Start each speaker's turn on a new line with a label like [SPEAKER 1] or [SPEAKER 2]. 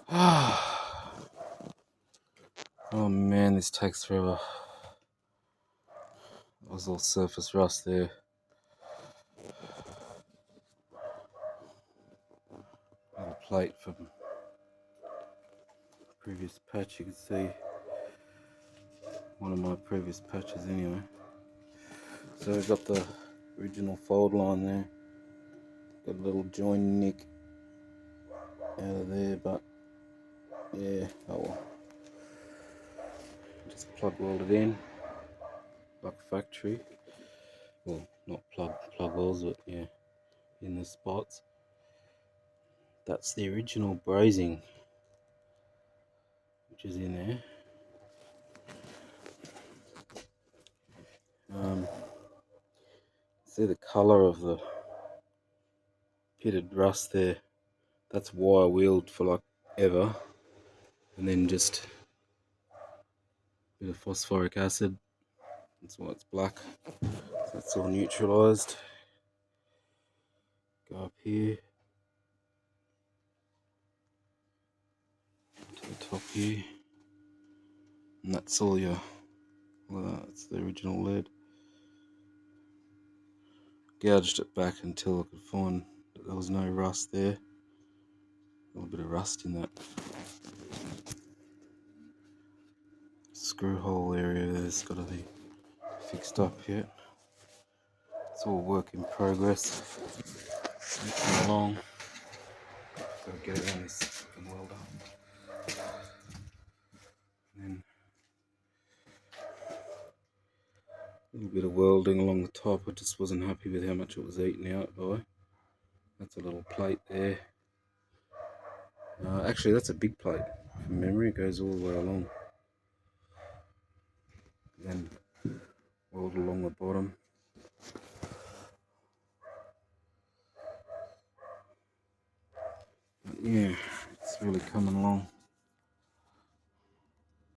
[SPEAKER 1] Oh man, this takes forever. That was all surface rust there. Got a plate from previous patch, you can see one of my previous patches anyway. So we've got the original fold line there. Got a little join nick out of there, but yeah, oh well. Just plug welded in, like factory. Well, not plug welds, but yeah, in the spots. That's the original brazing, which is in there. See the colour of the pitted rust there. That's wire wheeled for like ever, and then just a bit of phosphoric acid. That's why it's black. So that's all neutralised. Go up here to the top here, and that's all your. Well, that's the original lead. Gouged it back until I could find that there was no rust there. A little bit of rust in that screw hole area there's got to be fixed up yet. It's all work in progress. Moving along. Gotta get it on this fucking welder. And then a little bit of welding along the top. I just wasn't happy with how much it was eaten out by. That's a little plate there. Actually, that's a big plate. From memory, it goes all the way along. Then weld along the bottom. But yeah, it's really coming along.